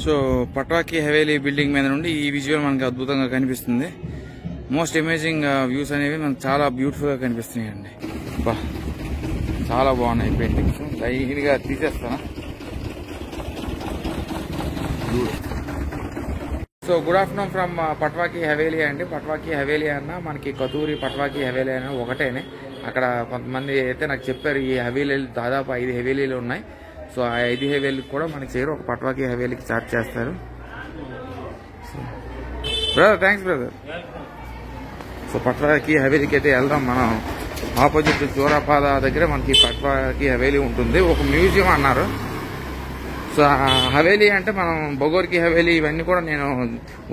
So Patwa ki Haveli building మీద నుండి ఈ విజువల్ మనకి అద్భుతంగా కనిపిస్తుంది. మోస్ట్ అమేజింగ్ వ్యూస్ అనేవి మనకు చాలా బ్యూటిఫుల్ గా కనిపిస్తున్నాయి అండి. చాలా బాగున్నాయి పెయింటింగ్స్. లైట్ గా తీసేస్తాను. So good afternoon from Patwa ki Haveli అండి. పట్వాకి హవేలీ అన్న మనకి కతూరి పట్వాకి హవేలీ అన్న ఒకటేనే. అక్కడ కొంతమంది అయితే నాకు చెప్పారు ఈ హవేలీలు దాదాపు 5 హవేలీలు ఉన్నాయి. సో ఆ 5 హవేలీకి కూడా మనకి చేరు ఒక పట్వాకి హవేలీకి చార్జ్ చేస్తారు. Brother thanks brother. సో పట్వాకి హవేలీకి అయితే వెళ్దాం. మనం ఆపోజిట్ చోరాపాద దగ్గర మనకి పట్వాకి హవేలీ ఉంటుంది. ఒక మ్యూజియం అన్నారు. సో హవేలీ అంటే మనం బొగోర్కి హవేలీ ఇవన్నీ కూడా నేను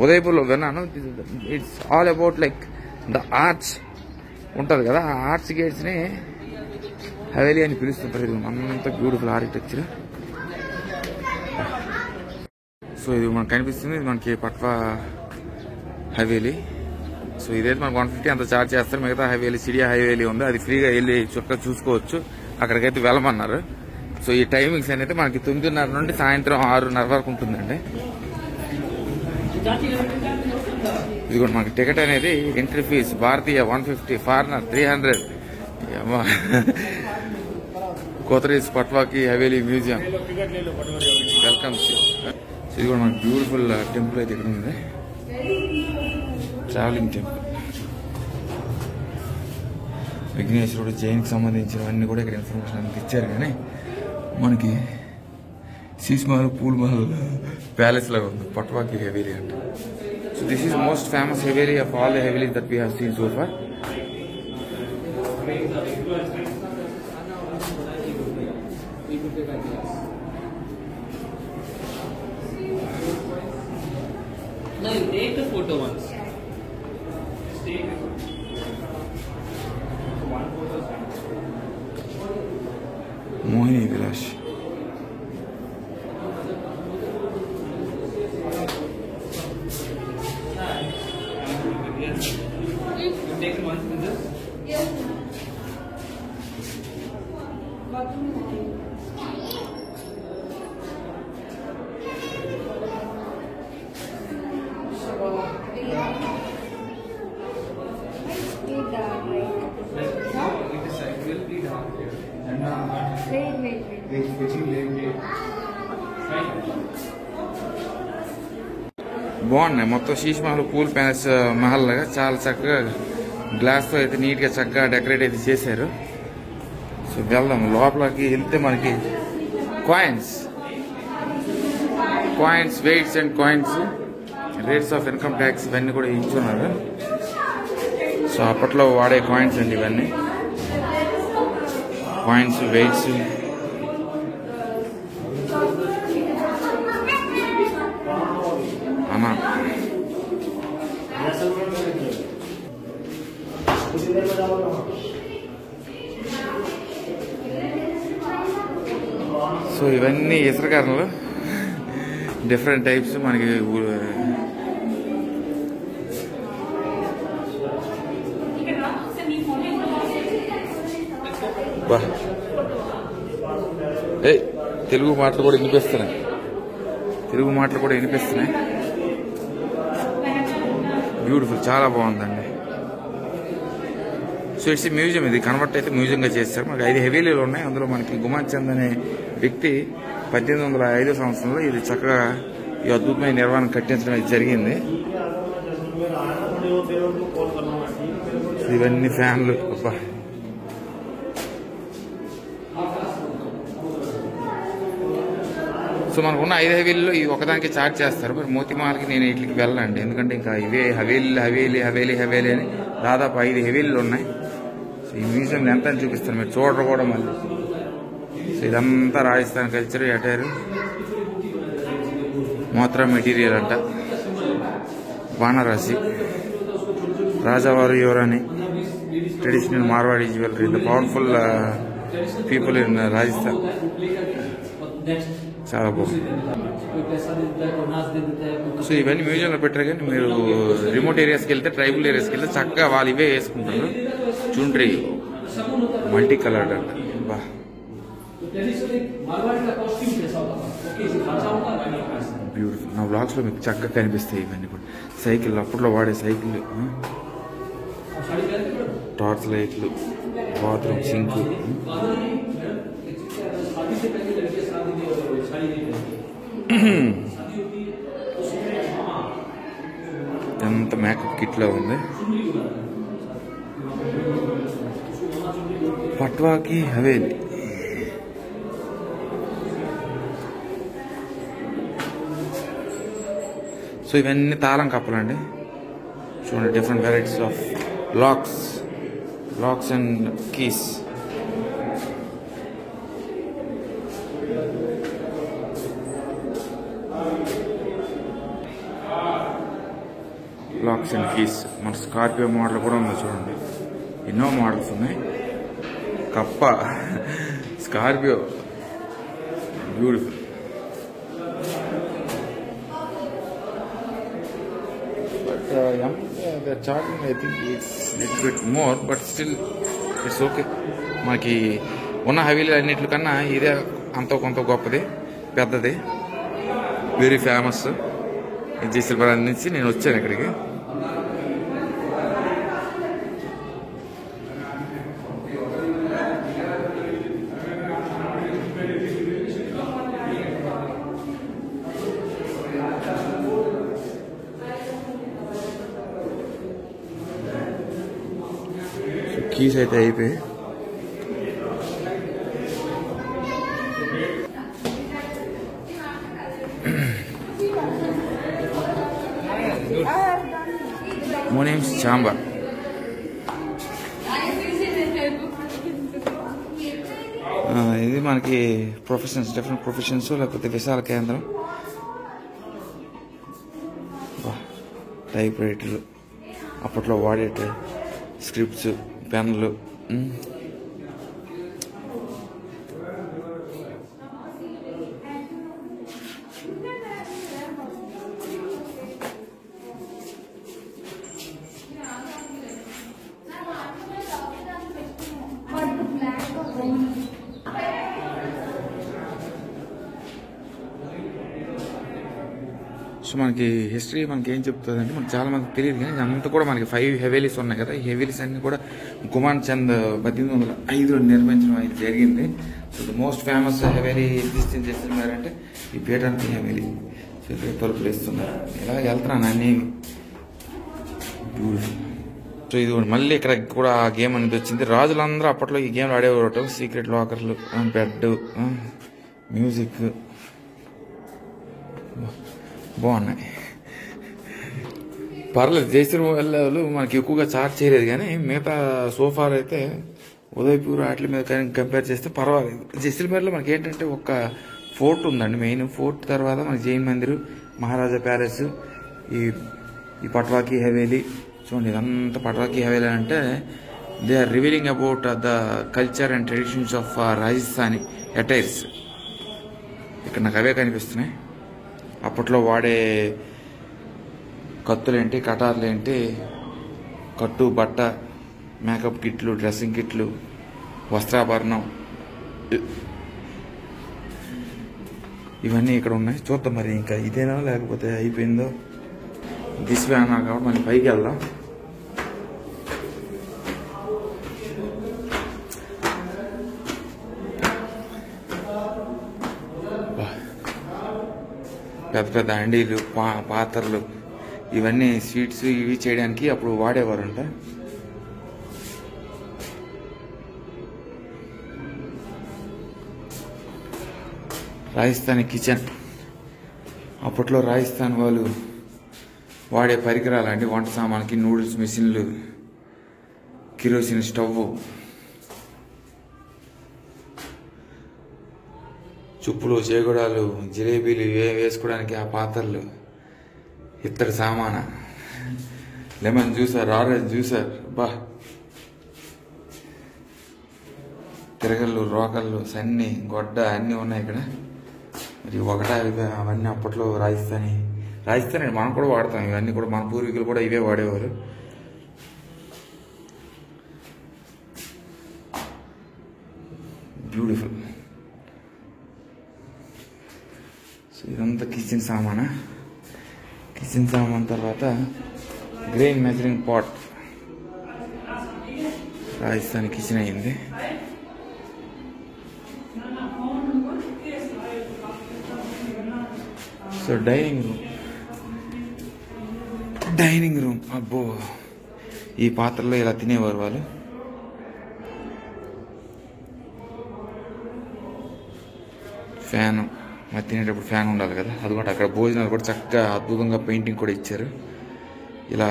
ఉదయపూర్లో విన్నాను. It's all about like the arch ఉంటుంది కదా, ఆ ఆర్చ్ గేట్స్ ని హవేలీ అని పిలుస్తుంటారు. ఇది అంత బ్యూటిఫుల్ ఆర్కిటెక్చర్. సో ఇది మనకు కనిపిస్తుంది. ఇది మనకి పట్వా హవేలీ. సో ఇదైతే మనకు 150 అంత ఛార్జ్ చేస్తారు. మిగతా హవేలీ సిడియా హవేలీ ఉంది, అది ఫ్రీగా వెళ్ళి చక్కగా చూసుకోవచ్చు. అక్కడికైతే వెళ్ళమన్నారు. సో ఈ టైమింగ్స్ అనేది మనకి 9:30 నుండి సాయంత్రం 6:30 వరకు ఉంటుందండి. ఇది కూడా మనకి టికెట్ అనేది ఎంట్రీ ఫీజ్ భారతీయ 150, foreigner 300. Kotharis Patwa ki Haveli museum welcome. ఇది కూడా మనకి బ్యూటిఫుల్ టెంపుల్ అయితే ఇక్కడ ఉంది. Travelling temple. విఘ్నేశ్వరుడు జైన్కి సంబంధించినవన్నీ కూడా ఇక్కడ ఇన్ఫర్మేషన్ అంతా ఇచ్చారు. కానీ మనకి శీష్ మహల్, పూల్ మహల్ ప్యాలెస్ లాగా ఉంది పట్వాకి హవేలీ అంటే. So this is most famous haveli of all the havelis that we have seen so far. No, you take the photo once. Mohini Vilas. Take one in this. Yes. బాగున్నాయి మొత్తం శీష్ మహల్, పూల్ ప్యాలెస్ మహల్ లాగా చాలా చక్కగా గ్లాస్ తో అయితే నీట్ గా చక్కగా డెకరేట్ అయితే చేశారు. సో వెళ్దాం. లోపలికి వెళ్తే మనకి coins, weights and coins, rates of income tax ఇవన్నీ కూడా ఇచ్చున్నారు. సో అప్పట్లో వాడే కాయిన్స్ అండి ఇవన్నీ. Coins, weights. అన్నా సో ఇవన్నీ ఇసుకకారణలు డిఫరెంట్ టైప్స్ మనకి. తెలుగు మాటలు కూడా వినిపిస్తున్నాయి. బ్యూటిఫుల్, చాలా బాగుందండి. So it's museum. ఇది కన్వర్ట్ అయితే మ్యూజియంగా చేస్తారు. మనకి 5 హవేలీలు ఉన్నాయి. అందులో మనకి గుమాన్ చంద్ అనే వ్యక్తి 1805 సంవత్సరంలో ఇది చక్కగా ఈ అద్భుతమైన నిర్మాణం కట్టించడం అయితే జరిగింది. ఇవన్నీ ఫ్యాన్లు. అబ్బా, సో మనకున్న 5 హవేలీలో ఈ ఒకదానికి ఛార్జ్ చేస్తారు. మరి మోతిమహల్కి నేను వీటికి వెళ్ళండి, ఎందుకంటే ఇంకా ఇవే హవేలీ అని దాదాపు 5 హవేలీలు ఉన్నాయి. సో ఈ మ్యూజియం ఎంత అని చూపిస్తాను, మీరు చూడరు కూడా మళ్ళీ. సో ఇదంతా Rajasthan culture attire. Mothra material అంట, వానరాసి, రాజావారు యువరాణి, traditional Marwadi jewellery, the powerful people in Rajasthan. చాలా బాగుంది. సో ఇవన్నీ మ్యూజియంలో పెట్టారు. కానీ మీరు రిమోట్ ఏరియాస్కి వెళ్తే, ట్రైబల్ ఏరియాస్కి వెళ్తే చక్కగా వాళ్ళు ఇవే వేసుకుంటారు. Chunri multi coloured beautiful. నా బ్లాగ్స్లో మీకు చక్కగా కనిపిస్తాయి ఇవన్నీ కూడా. సైకిల్, అప్పట్లో వాడే సైకిల్, టార్చ్ లైట్లు, బాత్రూమ్ సింక్, ఎంత మేకప్ కిట్లో ఉంది. పట్వాకి హవేలీ. సో ఇవన్నీ తాళం కప్పలండి. చూడండి, different varieties of lakhs and keys. Lakhs and keys. మన స్కార్పియో మోడల్ కూడా ఉంది చూడండి, ఎన్నో మోడల్స్ ఉన్నాయి. కప్ప Scorpio, beautiful. But they're charging, I think it's little bit more, but still it's okay. మనకి ఉన్న హవీలు అన్నిటికన్నా ఇదే అంత కొంత గొప్పది, పెద్దది, వెరీ ఫేమస్. జైసల్మేర్ నుంచి నేను వచ్చాను ఇక్కడికి. కీస్ అయితే అయిపోయి, మోనేమ్స్ చాంబర్. ఇది మనకి ప్రొఫెషన్స్, డిఫరెంట్ ప్రొఫెషన్స్, లేకపోతే విశాల కేంద్రం. టైప్ రైటర్లు, అప్పట్లో వాడేటి స్క్రిప్ట్స్, పెన్లు. సో మనకి హిస్టరీ మనకి ఏం చెప్తుంది అంటే, మనకు చాలా మందికి తెలియదు కానీ అంతా కూడా మనకి 5 హెవేలీస్ ఉన్నాయి కదా. ఈ హెవేలీస్ అన్ని కూడా గుమాన్ చంద్ 1805లో నిర్మించడం ఇది జరిగింది. So the most famous haveli existing Jaisalmer అంటే ఈ పీఠానికి హెవేలీ. సో ఇక్కడ తలుపులు వేస్తున్నారు, ఇలా వెళ్తున్నాను అన్ని బ్యూటిఫుల్. సో ఇది మళ్ళీ ఇక్కడ కూడా ఆ గేమ్ అనేది వచ్చింది. రాజులందరూ అప్పట్లో ఈ గేమ్లు ఆడేవారు. సీక్రెట్ లాకర్లు, బెడ్, మ్యూజిక్ బాగున్నాయి. పర్లేదు, జైసల్మేర్ వాళ్ళు మనకి ఎక్కువగా చార్జ్ చేయలేదు కానీ మిగతా సోఫార్ అయితే ఉదయపూర్ వాటి మీద కంపేర్ చేస్తే పర్వాలేదు. జైసల్మేర్లో మనకి ఏంటంటే ఒక ఫోర్ట్ ఉందండి, మెయిన్ ఫోర్ట్ తర్వాత మనకి జైన్ మందిర్, మహారాజా ప్యాలెస్, ఈ పట్వాకి హవేలీ. చూడండి, ఇదంతా పట్వాకి హవేలీ అంటే they are revealing about the culture and traditions of Rajasthani attires. ఇక్కడ నాకు అవే కనిపిస్తున్నాయి. అప్పట్లో వాడే కత్తులేంటి, కటార్లేంటి, కట్టు, బట్ట, మేకప్ కిట్లు, డ్రెస్సింగ్ కిట్లు, వస్త్రాభరణం, ఇవన్నీ ఇక్కడ ఉన్నాయి. చూద్దాం మరి ఇంకా ఇదేనా లేకపోతే అయిపోయిందో. దిస్ వే అన్నా కాబట్టి మనం పైకి వెళ్దాం. పెద్ద పెద్ద అండీలు, పాత్రలు, ఇవన్నీ స్వీట్స్ ఇవి చేయడానికి అప్పుడు వాడేవారంట. రాజస్థానీ కిచెన్, అప్పట్లో రాజస్థాన్ వాళ్ళు వాడే పరికరాలు అండి. వంట సామాన్కి నూడిల్స్ మిషన్లు, కిరోసిన్ స్టవ్, చుప్పులు, చేగుడాలు, జిలేబీలు వేసుకోవడానికి ఆ పాత్రలు, ఇత్తడి సామాన, లెమన్ జ్యూసర్, ఆరెంజ్ జ్యూసర్, బా, తిరగళ్ళు, రోకళ్ళు, సన్ని, గొడ్డ అన్నీ ఉన్నాయి ఇక్కడ. మరి ఒకటా అవన్నీ అప్పట్లో రాజస్థానీ మనం కూడా వాడతాం. ఇవన్నీ కూడా మన పూర్వీకులు కూడా ఇవే వాడేవారు. బ్యూటిఫుల్. సో ఇదంతా కిచెన్ సామానా. కిచెన్ సామాన్ తర్వాత grain measuring pot. Rajasthan kitchen అయింది. సో డైనింగ్ రూమ్ అబ్బో, ఈ పాత్రలో ఇలా తినేవారు వాళ్ళు. ఫ్యాను, మరి తినేటప్పుడు ఫ్యాన్ ఉండాలి కదా, అది కూడా అక్కడ భోజనాలు కూడా చక్కగా అద్భుతంగా పెయింటింగ్ కూడా ఇచ్చారు. ఇలా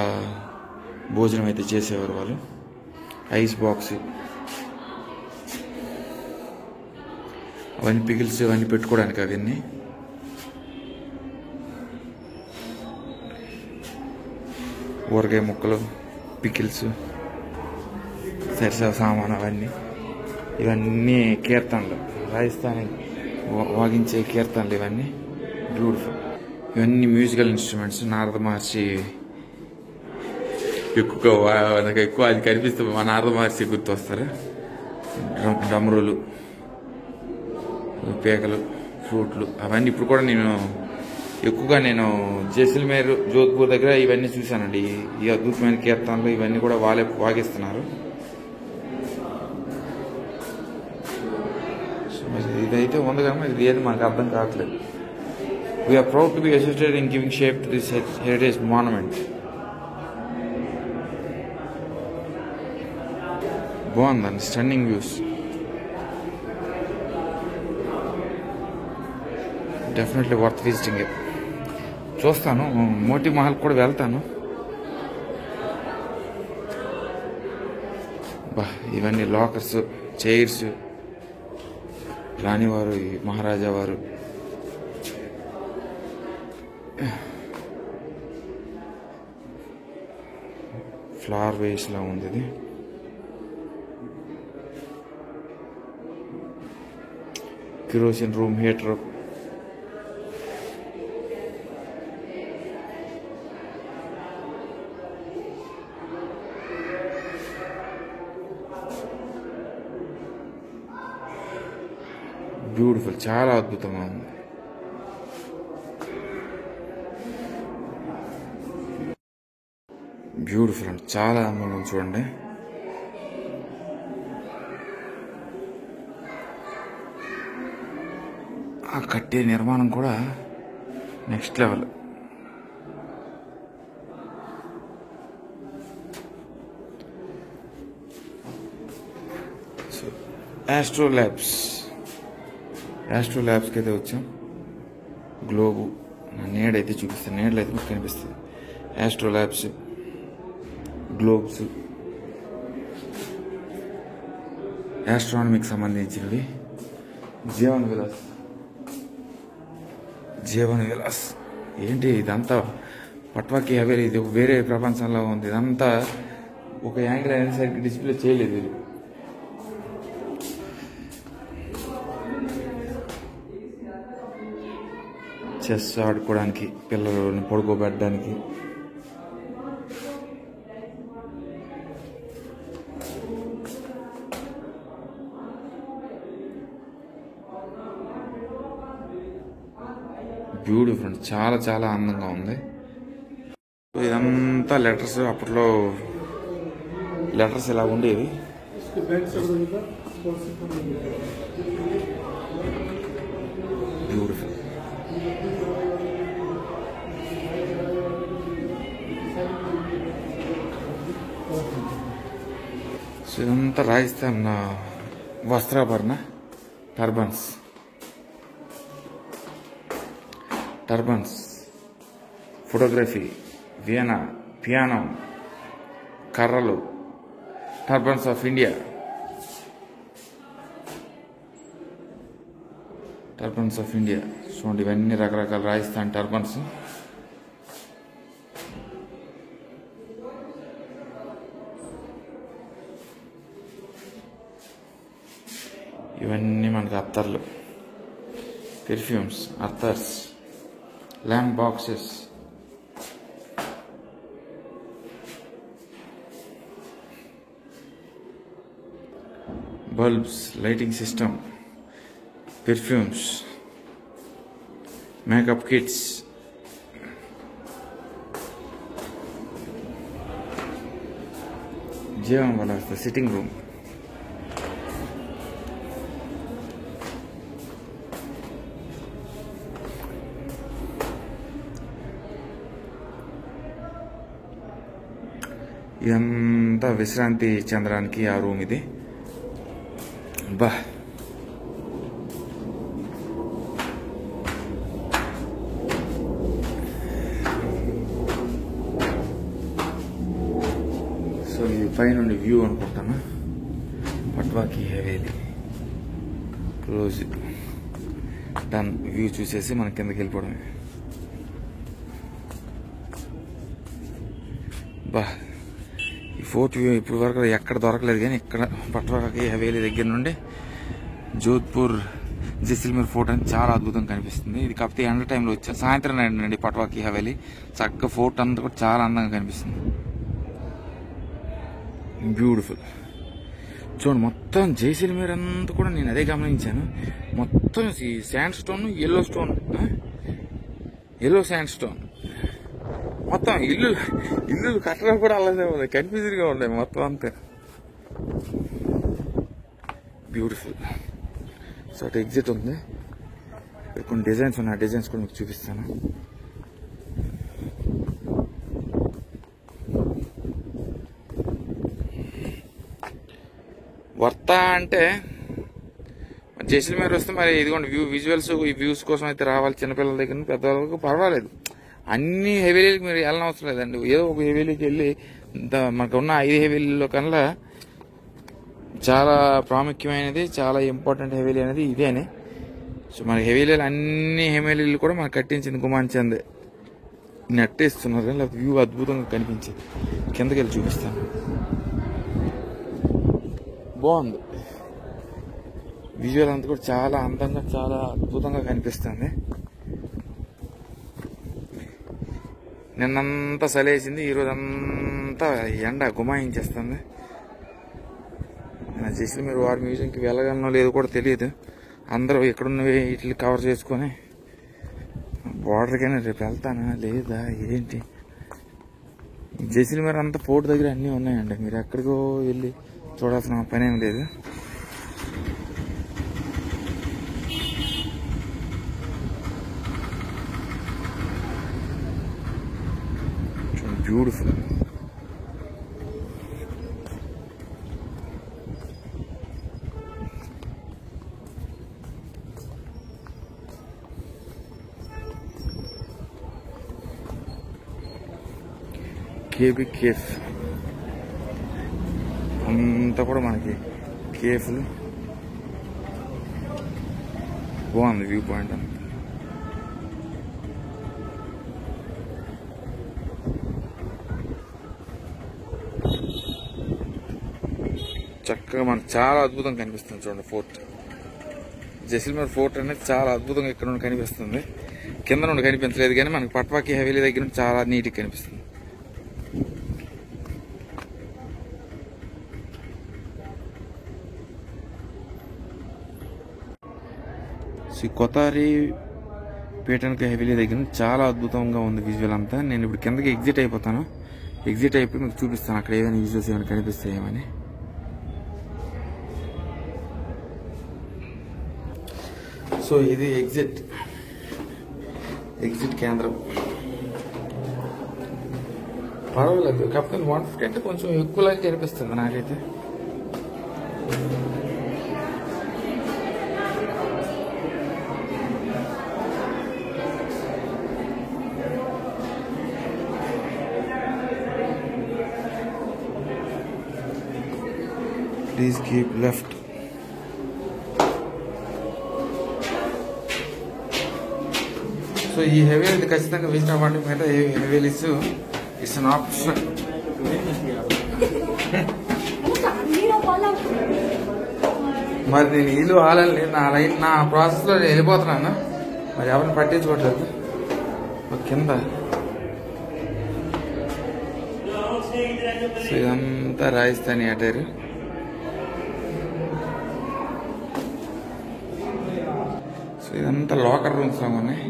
భోజనం అయితే చేసేవారు వాళ్ళు. ఐస్ బాక్స్, అవన్నీ పికిల్స్ అవన్నీ పెట్టుకోవడానికి అవన్నీ. ఊరగాయ ముక్కలు, పికిల్స్, సరిసా సామాన్ అవన్నీ. ఇవన్నీ కీర్తనలు, రాజస్థానీ వాగించే కీర్తనలు ఇవన్నీ. బ్యూటిఫుల్. ఇవన్నీ మ్యూజికల్ ఇన్స్ట్రుమెంట్స్. నారద మహర్షి నాకు ఎక్కువ అది కనిపిస్తే మా నారద మహర్షి గుర్తొస్తారు. డమరులు, పేకలు, ఫ్లూట్లు అవన్నీ ఇప్పుడు కూడా ఎక్కువగా నేను జైసల్మేర్, జోధ్పూర్ దగ్గర ఇవన్నీ చూశానండి. ఈ అద్భుతమైన కీర్తనలు ఇవన్నీ కూడా వాళ్ళే వాగిస్తున్నారు. ఇదైతే ఉంది కానీ ఇది ఏది మనకు అర్థం కావట్లేదు. We're proud to be associated in giving shape to this heritage monument. బాగుందండి, stunning views. Definitely worth visiting. చూస్తాను, మోతీ మహల్ కూడా వెళ్తాను. బా, ఇవన్నీ లాకర్స్, చైర్స్, రాణివారు, మహారాజా వారు. ఫ్లవర్ వేస్ లా ఉంది ఇది. Kerosene room heater. బ్యూటిఫుల్, చాలా అద్భుతంగా ఉంది. బ్యూటిఫుల్ అండి, చాలా అందంగా ఉంది. చూడండి, ఆ కట్టే నిర్మాణం కూడా నెక్స్ట్ లెవెల్. సో ఆస్ట్రో ల్యాబ్స్కి అయితే వచ్చాం. గ్లోబు, నీడైతే చూపిస్తాను, నీడలు అయితే మీకు కనిపిస్తుంది. ఆస్ట్రో ల్యాబ్స్, గ్లోబ్స్, ఆస్ట్రానమీకి సంబంధించినవి. జీవన్ విలాస్ ఏంటి ఇదంతా? పట్వాకి హవేలీ, ఇది వేరే ప్రపంచంలో ఉంది. ఇదంతా ఒక యాంగిల్ అయినా సరిగ్గా డిస్ప్లే చేయలేదు ఇది. చెస్ ఆడుకోవడానికి, పిల్లలను పడుకోబెట్టడానికి. బ్యూటిఫుల్, చాలా చాలా అందంగా ఉంది. ఇదంతా లెటర్స్. అప్పట్లో లెటర్స్ ఇలా ఉండేవి. బ్యూటిఫుల్. సో ఇదంతా రాజస్థాన్ వస్త్రాభరణ, టర్బన్స్, ఫోటోగ్రఫీ, వియనా, పియానో, కర్రలు, టర్బన్స్ ఆఫ్ ఇండియా. చూడండి, ఇవన్నీ రకరకాల రాజస్థాన్ టర్బన్స్. ఇవన్నీ మనకు అత్తర్లు, perfumes, attars, lamp boxes, bulbs, lighting system, perfumes, makeup kits, జీవం వల్ల వస్తుంది సిట్టింగ్ రూమ్, ఇదంతా విశ్రాంతి చెందడానికి ఆ రూమ్ ఇది. బా సో ఇది పైనుండి వ్యూ అనుకుంటాను. Patwa ki Haveli close done. View చూసేసి మనం కిందకి వెళ్ళిపోవడమే. బా ఈ ఫోర్ట్ వ్యూ ఇప్పుడు వరకు ఎక్కడ దొరకలేదు, కానీ ఇక్కడ పట్వా కీ హవేలీ దగ్గర నుండి జోధ్పూర్ జైసల్మేర్ ఫోర్ట్ అని చాలా అద్భుతంగా కనిపిస్తుంది. ఇది కాకపోతే ఎండ టైంలో వచ్చా, సాయంత్రం అండి పట్వా కీ హవేలీ. చక్కగా ఫోర్ట్ అంతా కూడా చాలా అందంగా కనిపిస్తుంది. బ్యూటిఫుల్. చూడండి మొత్తం జైసల్మేర్ అంతా కూడా నేను అదే గమనించాను. మొత్తం ఈ sand stone, yellow stone, yellow sand stone. మొత్తం ఇల్లు కట్టడం కూడా అలాగే ఉన్నాయి, కన్ఫ్యూజన్గా ఉన్నాయి మొత్తం అంతా. బ్యూటిఫుల్. సో అటు ఎగ్జిట్ ఉంది, కొన్ని డిజైన్స్ ఉన్నాయి, ఆ డిజైన్స్ కూడా మీకు చూపిస్తాను. వర్తా అంటే జైసల్మేర్ వస్తే మరి ఇదిగోండి విజువల్స్, ఈ వ్యూస్ కోసం అయితే రావాలి. చిన్నపిల్లల దగ్గర నుంచి పెద్దవాళ్ళకు పర్వాలేదు. అన్ని హెవీలీకి మీరు వెళ్ళనవసరం లేదండి. ఏదో ఒక హెవీలీకి వెళ్ళి మనకు ఉన్న 5 హెవీలీలో కన్నా చాలా ప్రాముఖ్యమైనది, చాలా ఇంపార్టెంట్ హెవీలీ అనేది ఇదేనే. సో మన హెవీలీలు అన్ని హెవీలీలు కూడా మనకు కట్టించింది గుమాన్ చందే. నెట్టేస్తున్నారు కానీ వ్యూ అద్భుతంగా కనిపించింది. కిందకి వెళ్ళి చూపిస్తాను. బాగుంది. విజువల్ అంతా కూడా చాలా అందంగా, చాలా అద్భుతంగా కనిపిస్తుంది. నిన్నంతా చలేసింది, ఈరోజంతా ఎండ గుమాయించేస్తుంది. జైసల్మేర్ వార్ మ్యూజియంకి వెళ్ళగలనో లేదో కూడా తెలియదు. అందరూ ఎక్కడున్నవి వీటిని కవర్ చేసుకొని బార్డర్కైనా రేపు వెళ్తానా లేదా ఏంటి. జైసల్మేర్ అంతా ఫోర్ట్ దగ్గర అన్నీ ఉన్నాయండి, మీరు ఎక్కడికో వెళ్ళి చూడాల్సిన పని ఏం లేదు. బ్యూటిఫుల్. కేబీ కేఫ్ అంతా కూడా మనకి కేఫ్లు. బాగుంది వ్యూ పాయింట్ అంతా. చక్కగా మనకు చాలా అద్భుతంగా కనిపిస్తుంది. చూడండి ఫోర్ట్, జైసల్మేర్ ఫోర్ట్ అనేది చాలా అద్భుతంగా ఇక్కడ నుండి కనిపిస్తుంది. కింద నుండి కనిపించలేదు కానీ మనకి పట్వా కీ హవేలీ దగ్గర నుండి చాలా నీట్గా కనిపిస్తుంది. కొతారి పేటన్ కీ హవేలీ దగ్గర నుంచి చాలా అద్భుతంగా ఉంది విజువల్ అంతా. నేను ఇప్పుడు కిందకి ఎగ్జిట్ అయిపోతాను. ఎగ్జిట్ అయిపోయి మీకు చూపిస్తాను అక్కడ ఏదైనా విజువల్స్ ఏమైనా కనిపిస్తాయేమని. సో ఇది ఎగ్జిట్ కేంద్రం. పర్వాలేదు, కాకపోతే 150 అంటే కొంచెం ఎక్కువలాగా కనిపిస్తుంది నాకైతే. Please keep left. సో ఈ హెవీలీ ఖచ్చితంగా విజిట్ అవ్వండి. మిగతా హెవీలీస్ ఇట్స్ అన్ ఆప్షన్. మరి నేను ఇల్లు ఆలని నా ప్రాసెస్లో నేను వెళ్ళిపోతున్నాను, మరి ఎవరిని పట్టించుకోవట్లేదు. కింద సో ఇదంతా రాజస్థానీ అటైర్. సో ఇదంతా లాకర్ రూమ్స్ లా ఉన్నాయి.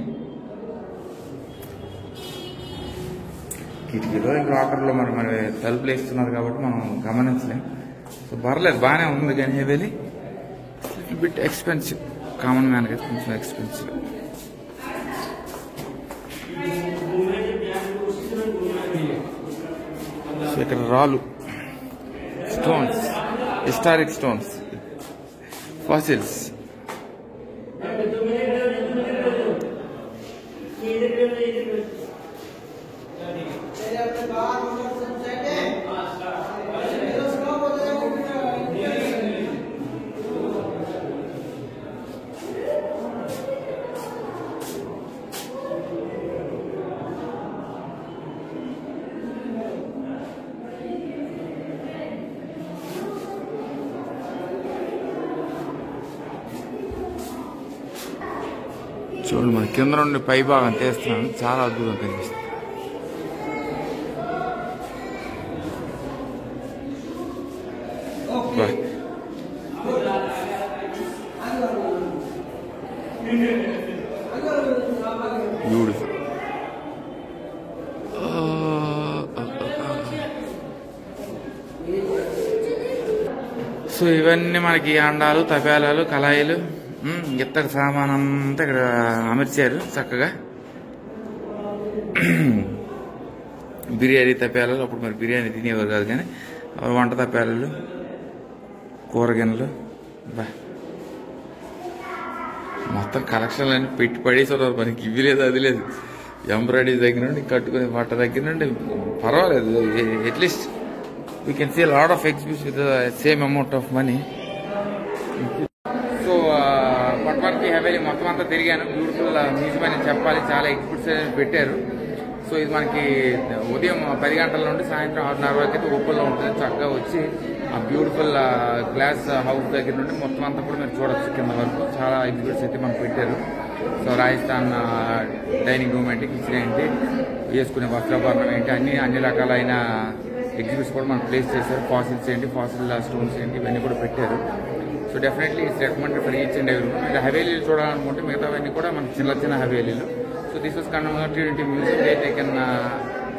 కిటికీలో లాకర్లో మరి తలుపులు వేస్తున్నారు కాబట్టి మనం గమనించలేం. సో పర్లేదు, బాగానే ఉంది. కానీ heavily bit expensive, common man అయితే కొంచెం ఎక్స్పెన్సివ్. సో ఇక్కడ రాళ్ళు, స్టోన్స్, హిస్టారిక్ స్టోన్స్, ఫాసిల్స్. చూడండి, మన కింద నుండి పై భాగం తీస్తున్నాను, చాలా అద్భుతం కనిపిస్తుంది. బ్యూటిఫుల్. సో ఇవన్నీ మనకి అండాలు, తపేలాలు, కళాయిలు, ఇత్తడి సామానంతా ఇక్కడ అమర్చారు చక్కగా. బిర్యానీ తపేలాలు, అప్పుడు మరి బిర్యానీ తినేవారు కాదు కానీ వంట తపేలాలు, కూరగిన్నెలు, బా మొత్తం కలెక్షన్లు అన్ని పెట్టి పడేసేవారు. మనకి ఇవి లేదు, అది లేదు. ఎంబ్రాయిడరీ దగ్గర నుండి కట్టుకునే బట్ట దగ్గర నుండి పర్వాలేదు. At least we can see lot of exhibition with same amount of money. So Patwa ki Haveli మొత్తం అంతా తిరిగాను. బ్యూటిఫుల్ మ్యూజియం అని చెప్పాలి, చాలా ఎగ్జిబిట్స్ పెట్టారు. సో ఇది మనకి ఉదయం 10 గంటల నుండి సాయంత్రం 6:30 వరకు అయితే ఓపెన్లో ఉంటుంది. చక్కగా వచ్చి ఆ బ్యూటిఫుల్ గ్లాస్ హౌస్ దగ్గర నుండి మొత్తం అంతా కూడా మీరు చూడొచ్చు కింద వరకు. చాలా ఎగ్జిబిట్స్ అయితే మనకు పెట్టారు. సో రాజస్థాన్ డైనింగ్ రూమ్ ఏంటి, కిచెన్ ఏంటి, వేసుకునే వస్త్రాభరణం ఏంటి, అన్ని రకాలైన ఎగ్జిబిట్స్ కూడా మనకు ప్లేస్ చేశారు. ఫాసిల్స్ ఏంటి, ఫాసిల్ స్టోన్స్ ఏంటి, ఇవన్నీ కూడా పెట్టారు. So definitely it's recommended for each and every one. మీరు హవేలీలు చూడాలనుకుంటే మిగతావన్నీ కూడా మనకి చిన్న హవేలీలు. So this was converted into museum where they can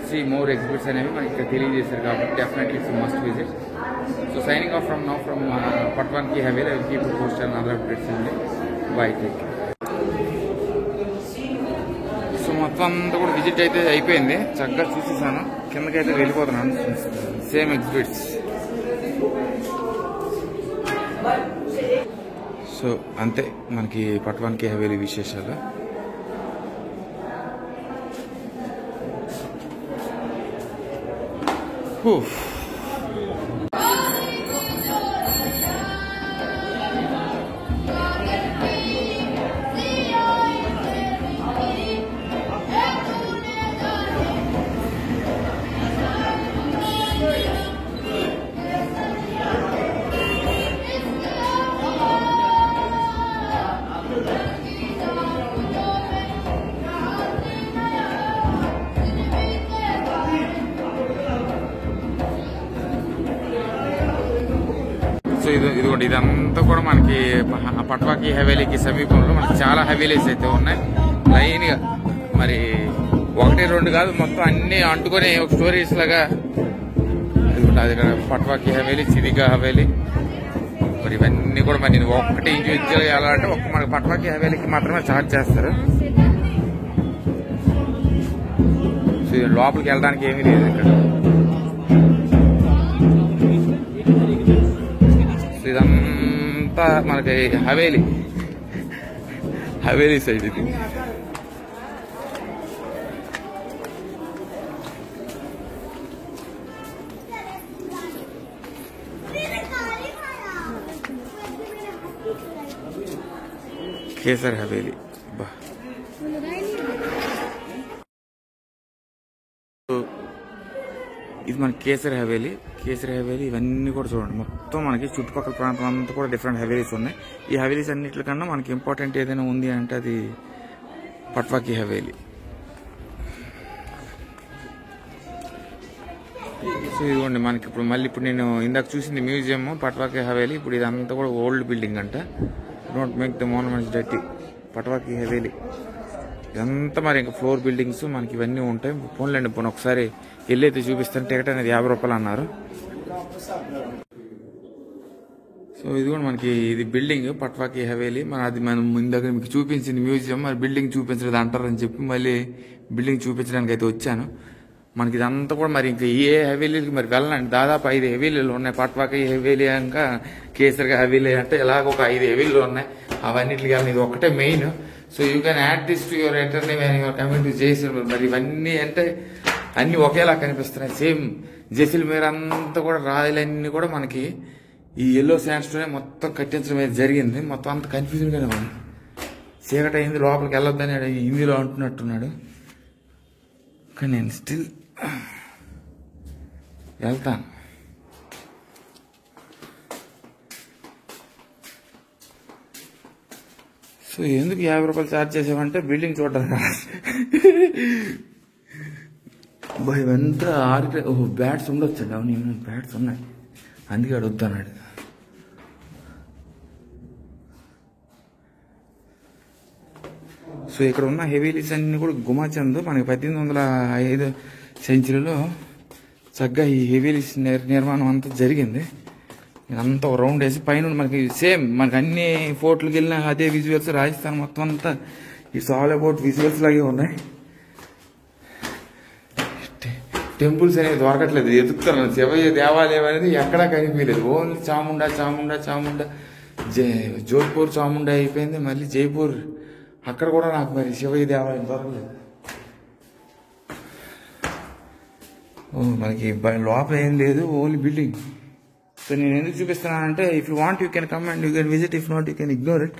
see more exhibits అనేవి మనకి ఇక్కడ తెలియజేశారు కాబట్టి definitely it's must visit. So signing off from now from Patwa ki Haveli. I will keep it posted and other updates అండి. Bye, take care. సో మొత్తం అంతా కూడా visit అయితే అయిపోయింది, చక్కగా చూసేసాను. కిందకైతే వెళ్ళిపోతున్నాను. Same exhibits. సో అంతే మనకి పట్వాకి హవేలీ విశేషాలు. సో ఇదిగోండి, ఇదంతా కూడా మనకి పట్వాకి హవేలీకి సమీపంలో మనకి చాలా హవేలీస్ అయితే ఉన్నాయి లైన్గా. మరి 1, 2 కాదు, మొత్తం అన్ని అంటుకొని ఒక స్టోరీస్ లాగా. అది పట్వాకి హవేలీ, చిదిగా హవేలీ. మరి ఇవన్నీ కూడా మరి నేను ఒక్కటి ఇండివిజువల్గా వెళ్ళాలంటే మనకి పట్వాకి హవేలీకి మాత్రమే ఛార్జ్ చేస్తారు. సో లోపలికి వెళ్ళడానికి ఏమీ లేదు ఇక్కడ. ఇదంతా మనకి హవేలీ సైడ్ ఇది. కేసర్ హవేలీ. బా, ఇది మన కేసర్ హవేలీ. ఇవన్నీ కూడా చూడండి, మొత్తం మనకి చుట్టుపక్కల ప్రాంతం అంతా కూడా డిఫరెంట్ హవేలీస్ ఉన్నాయి. ఈ హవేలీస్ అన్నిటికన్నా మనకి ఇంపార్టెంట్ ఏదైనా ఉంది అంటే అది పట్వాకి హవేలీ. సో ఇదిగోండి మనకి ఇప్పుడు నేను ఇందాక చూసింది మ్యూజియం పట్వాకి హవేలీ. ఇప్పుడు ఇదంతా కూడా ఓల్డ్ బిల్డింగ్ అంట. Don't make the monuments dirty. Patwa ki Haveli ఇదంతా మరి ఇంకా ఫ్లోర్ బిల్డింగ్స్ మనకి ఇవన్నీ ఉంటాయి. పోన్లేండి, పోనీ ఒకసారి వెళ్ళైతే చూపిస్తాను. టికెట్ అనేది 50 రూపాయలు అన్నారు. సో ఇది కూడా మనకి ఇది బిల్డింగ్ పట్వాకి హవేలీ. మనం ఇందాక మీకు చూపించింది మ్యూజియం, మరి బిల్డింగ్ చూపించలేదు అంటారని చెప్పి మళ్ళీ బిల్డింగ్ చూపించడానికి అయితే వచ్చాను. మనకి ఇదంతా కూడా మరి ఇంకా ఏ హవేలీకి మరి వెళ్ళండి. దాదాపు 5 హవేలీలు ఉన్నాయి. పట్వాకి హవేలీ ఇంకా కేసరిగా హవేలీ అంటే ఇలాగ ఒక 5 హవేలీలు ఉన్నాయి. అవన్నిటికి వెళ్ళిన ఇది ఒకటే main. So you can add this to your ఎటర్నీ when your coming to Jaisalmer. మరి ఇవన్నీ అంటే అన్ని ఒకేలా కనిపిస్తున్నాయి. సేమ్ జైసల్మేర్ అంతా కూడా రాయలన్నీ కూడా మనకి ఈ ఎల్లో శాండ్స్టోనే మొత్తం కట్టించడం అయితే జరిగింది. మొత్తం అంత కన్ఫ్యూజన్గానే ఉంది. చీకటి అయింది, లోపలికి వెళ్ళొద్దని హిందీలో అంటున్నట్టున్నాడు. కానీ నేను స్టిల్ వెళ్తాను. సో ఎందుకు 50 రూపాయలు ఛార్జ్ చేసామంటే బిల్డింగ్ చూడడానికి. ఇవంతా బ్యాట్స్ ఉండొచ్చండి. అవును, బ్యాట్స్ ఉన్నాయి, అందుకే అడుగుతున్నాడు. సో ఇక్కడ ఉన్న హెవీలీస్ అన్ని కూడా గుమాచంద్ మనకి 1805 సెంచరీలో చక్కగా ఈ హెవీలీస్ నిర్మాణం అంతా జరిగింది. ఇదంతా ఒక రౌండ్ వేసి పైన మనకి సేమ్ మనకి అన్ని ఫోర్ట్లకు వెళ్ళిన అదే విజువల్స్. రాజస్థాన్ మొత్తం అంతా ఇట్స్ ఆల్ అబౌట్ విజువల్స్ లాగే ఉన్నాయి. టెంపుల్స్ అనేది దొరకట్లేదు, ఎదుగుతున్నాను. శివయ్య దేవాలయం అనేది ఎక్కడా కనిపించలేదు. ఓన్లీ చాముండా చాముండా చాముండా జోధ్పూర్ చాముండా అయిపోయింది. మళ్ళీ జైపూర్ అక్కడ కూడా నాకు మరి శివయ్య దేవాలయం దొరకలేదు. మనకి లోపల ఏం లేదు, ఓన్లీ బిల్డింగ్. సో నేను ఎందుకు చూపిస్తున్నానంటే if you want you can come and you can visit, if not you can ignore it.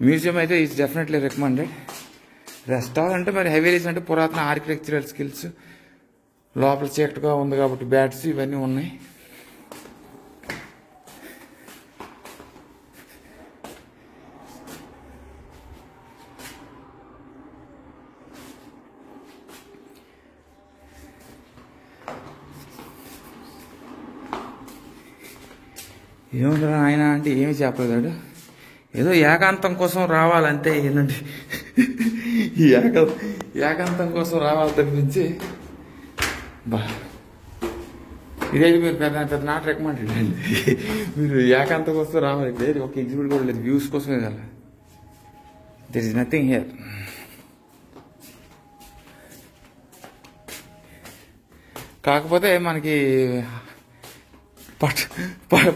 Museum అయితే ఈజ్ డెఫినెట్లీ రికమెండెడ్. రెస్టారెంట్ అంటే మరి హెవీలీస్ అంటే పురాతన ఆర్కిటెక్చరల్ స్కిల్స్. లోపల చీకటిగా ఉంది కాబట్టి బ్యాట్స్ ఇవన్నీ ఉన్నాయి. ఏముంటారా ఆయన అంటే ఏమి చెప్పలేదాడు, ఏదో ఏకాంతం కోసం రావాలంటే. ఏంటంటే ఈ ఏకాంతం కోసం రావాలి తప్పించి ఇదైతే మీరు పెద్ద నాట్ రికమెండెడ్ అండి. మీరు ఏకాంతం కోసం రావాలి. లేదు, ఒక ఎగ్జిబిట్ కూడా లేదు, వ్యూస్ కోసమే కదా. There is nothing here. కాకపోతే మనకి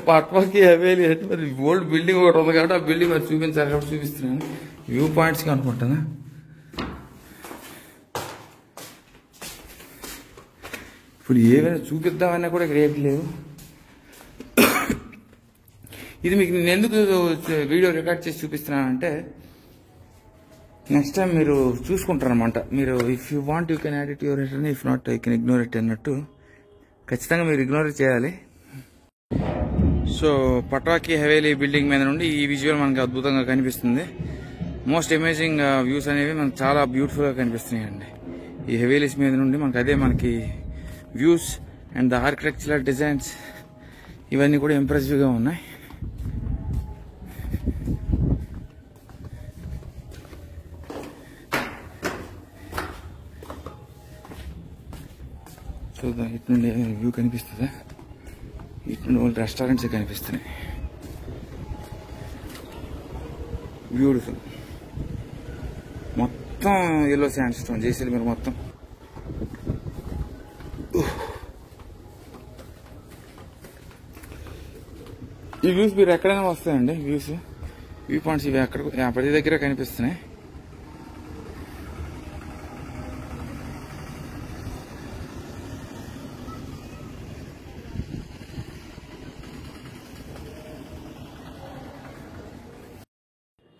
పట్వాకి హవేలీ అంటే మరి ఓల్డ్ బిల్డింగ్ ఒకటి ఉంది కాబట్టి ఆ బిల్డింగ్ మరి చూపించాలి కాబట్టి చూపిస్తున్నాను. వ్యూ పాయింట్స్కి అనుకుంటాను. ఇప్పుడు ఏమైనా చూపిద్దామన్నా కూడా ఇక్కడ ఏం లేవు. ఇది మీకు నేను ఎందుకు వీడియో రికార్డ్ చేసి చూపిస్తున్నానంటే నెక్స్ట్ టైం మీరు చూసుకుంటారనమాట. మీరు if you want you can add it your return, if not you can ignore it అన్నట్టు. ఖచ్చితంగా మీరు ఇగ్నోర్ చేయాలి. సో పట్వాకి హవేలీ బిల్డింగ్ మీద నుండి ఈ విజువల్ మనకి అద్భుతంగా కనిపిస్తుంది. మోస్ట్ అమేజింగ్ వ్యూస్ అనేవి మనకు చాలా బ్యూటిఫుల్గా కనిపిస్తున్నాయి అండి. ఈ హవేలీస్ మీద నుండి మనకి views and the architectural designs ఇవన్నీ కూడా ఇంప్రెసివ్గా ఉన్నాయి. సో ఇటు నుండి వ్యూ కనిపిస్తుందా, ఇటు నుండి వాళ్ళు రెస్టారెంట్స్ కనిపిస్తున్నాయి. బ్యూటిఫుల్. మొత్తం ఎల్లో శాండ్స్టోన్ జైసల్మేర్ మొత్తం. ఈ వ్యూస్ మీరు ఎక్కడైనా వస్తాయండి. వ్యూ పాయింట్స్ ఇవి అక్కడ ప్రతి దగ్గర కనిపిస్తున్నాయి.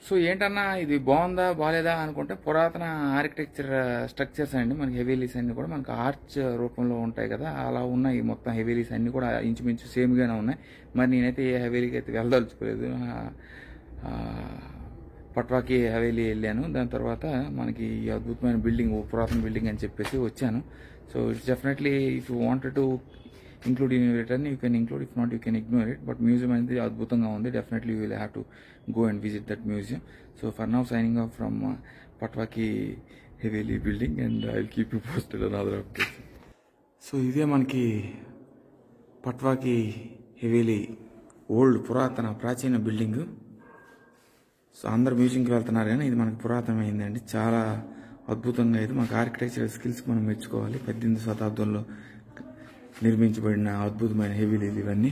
సో ఏంటన్నా ఇది బాగుందా బాగాలేదా అనుకుంటే పురాతన ఆర్కిటెక్చర్ స్ట్రక్చర్స్ అండి. మనకి హెవీలీస్ అన్ని కూడా మనకి ఆర్చ్ రూపంలో ఉంటాయి కదా, అలా ఉన్నాయి. మొత్తం హెవీలీస్ అన్ని కూడా ఇంచుమించు సేమ్గానే ఉన్నాయి. మరి నేనైతే ఏ హెవీలీకి అయితే వెళ్ళదలుచుకోలేదు. పట్వాకి హవేలీ వెళ్ళాను. దాని తర్వాత మనకి అద్భుతమైన బిల్డింగ్, పురాతన బిల్డింగ్ అని చెప్పేసి వచ్చాను. So it's definitely if you wanted to include in your return, you can include, if not you can ignore it. But museum అనేది అద్భుతంగా ఉంది. Definitely you will have to go and visit that museum. So for now signing off from Patwaki heavily building and I will keep you posted on other updates. So ఇదే మనకి పట్వాకి heavily old ప్రాచీన building. So అందరు మ్యూజియంకి వెళ్తున్నారు కానీ ఇది మనకి పురాతనమైందండి. చాలా అద్భుతంగా ఇది మనకు ఆర్కిటెక్చరల్ స్కిల్స్ మనం మెచ్చుకోవాలి. 18వ శతాబ్దంలో నిర్మించబడిన అద్భుతమైన హెవీలీలు ఇవన్నీ.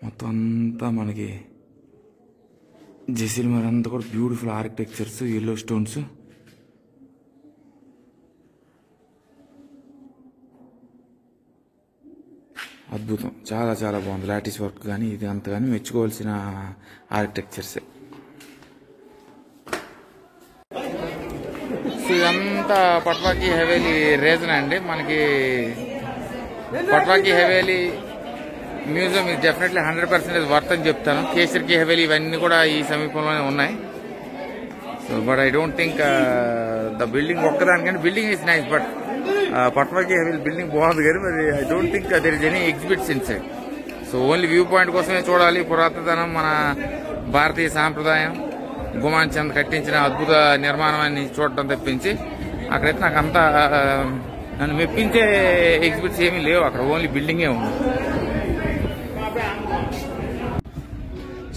మొత్తం అంతా మనకి జైసల్మేర్ అంతా కూడా బ్యూటిఫుల్ ఆర్కిటెక్చర్స్, ఎల్లో స్టోన్స్. అద్భుతం, చాలా చాలా బాగుంది. లాటిస్ వర్క్ కానీ ఇది అంత కానీ మెచ్చుకోవాల్సిన ఆర్కిటెక్చర్స్. సో ఇదంతా పట్వాకి హవేలీ రీజన్ అండి. మనకి పట్వాకి హవేలీ మ్యూజియం ఇది డెఫినెట్లీ 100% వర్త్ అని చెప్తాను. కేసర్ కి హవేలీ ఇవన్నీ కూడా ఈ సమీపంలోనే ఉన్నాయి. So but I don't think the building ఒక్కదానికంటే building is nice, but Patwa ki Haveli building బాగుంది కానీ మరి I don't think there is any exhibits inside. So only view point కోసమే చూడాలి. పురాతనం, మన భారతీయ సాంప్రదాయం, గుమాన్ చంద్ కట్టించిన అద్భుత నిర్మాణాన్ని చూడటం తప్పించి అక్కడైతే నాకు అంతా నన్ను మెప్పించే ఎగ్జిబిట్స్ ఏమీ లేవు. అక్కడ ఓన్లీ బిల్డింగే ఉంది.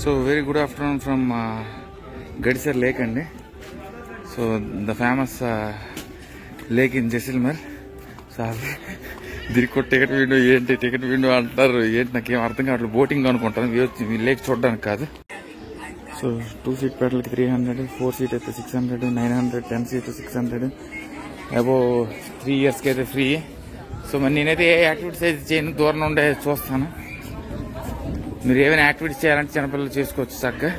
So very good afternoon from Gadisar lake అండి. So the famous lake in Jaisalmer. So దీనికి టికెట్ విండో ఏంటి, టికెట్ విండో అంటారు ఏంటి నాకేం అర్థం కావట్లేదు. బోటింగ్ అనుకుంటాను, లేక్ చూడడానికి కాదు. సో 2 సీట్ పెట్లకి 300, 4 సీట్ అయితే 600, 900, 10 సీట్ 600, అబోవ్ 3 ఇయర్స్కి అయితే ఫ్రీ. సో మరి నేనైతే ఏ యాక్టివిటీస్ అయితే చేయను, దూరం ఉండే చూస్తాను. మీరు ఏమైనా యాక్టివిటీస్ చేయాలంటే చిన్నపిల్లలు చేసుకోవచ్చు చక్కగా.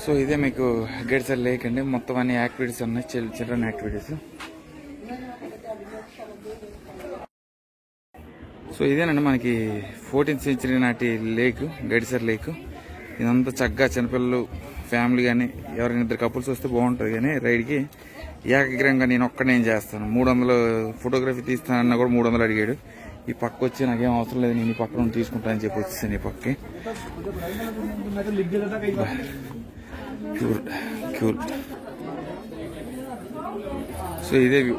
సో ఇదే మీకు గడిసర్ లేక్ అండి. మొత్తం అన్ని యాక్టివిటీస్ ఉన్నాయి, చిల్డ్రన్ యాక్టివిటీస్. సో ఇదేనండి మనకి 14th సెంచరీ నాటి లేక్, గడిసర్ లేక్. ఇదంతా చక్కగా చిన్నపిల్లలు, ఫ్యామిలీ కానీ ఎవరైనా 2 కపుల్స్ వస్తే బాగుంటుంది. కానీ రైడ్కి ఏకగ్రంగా నేను ఒక్కడేం చేస్తాను. 300 ఫోటోగ్రఫీ తీస్తానన్నా కూడా 300 అడిగాడు. ఈ పక్క వచ్చి నాకేం అవసరం లేదు, నేను ఈ పక్కన తీసుకుంటానని చెప్పి వచ్చేసాను ఈ పక్కకి. క్యూర్. సో ఇదే వ్యూ.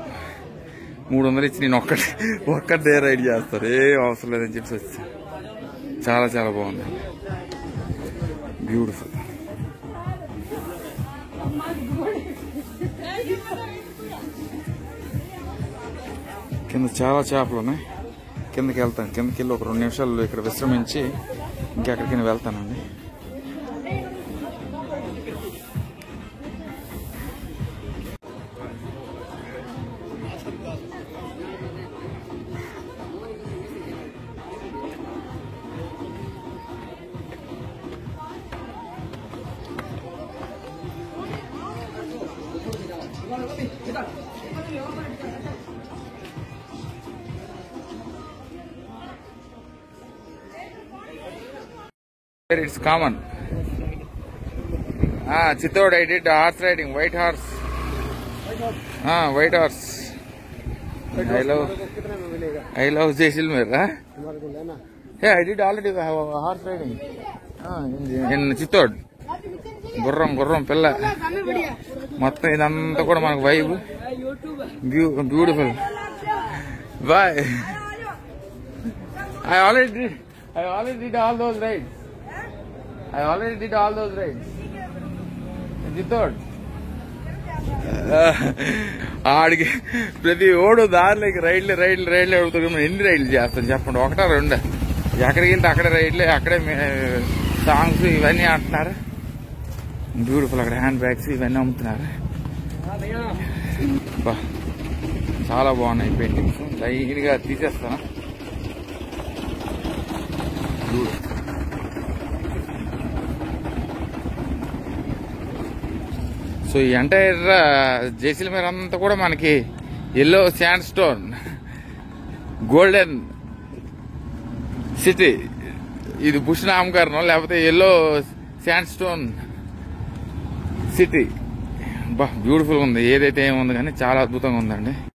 300 ఇచ్చి నేను ఒక్కటే రైడ్ చేస్తాను, ఏం అవసరం లేదని చెప్పి వచ్చాను. చాలా చాలా బాగుంది, బ్యూటిఫుల్. కింద చాలా చేపలు ఉన్నాయి. కిందకి వెళ్తాను, కిందకి వెళ్ళి ఒక 2 నిమిషాలు ఇక్కడ విశ్రమించి ఇంకెక్కడికైనా వెళ్తానండి. It's common. Chittoor, I did horse riding, white horse. White horse. I love Jaisalmer. Yeah, I did already horse riding. In Chittoor. గుర్రం పిల్ల. మొత్తం ఇదంతా కూడా మనకు vibe, beautiful. Bye. I already did all those rides. ఆడికి ప్రతి ఓడు దారిలోకి రైడ్లు అడుగుతాడు. ఎన్ని రైడ్లు చేస్తాను చెప్పండి, 1 or 2? ఎక్కడికి వెళ్తే అక్కడే రైడ్లే, అక్కడే సాంగ్స్ ఇవన్నీ అంటున్నారు. బ్యూటిఫుల్. అక్కడ హ్యాండ్ బ్యాగ్స్ ఇవన్నీ అమ్ముతున్నారు. బా చాలా బాగున్నాయి పెయింటింగ్స్. లైన్గా తీసేస్తాను. సో ఈ ఎంటైర్ జైసల్మేర్ అంతా కూడా మనకి yellow sand stone, golden city. ఇది బుష్ నామకరణం, లేకపోతే ఎల్లో శాండ్ స్టోన్ సిటీ. బా బ్యూటిఫుల్గా ఉంది. ఏదైతే ఏముంది కానీ చాలా అద్భుతంగా ఉందండి.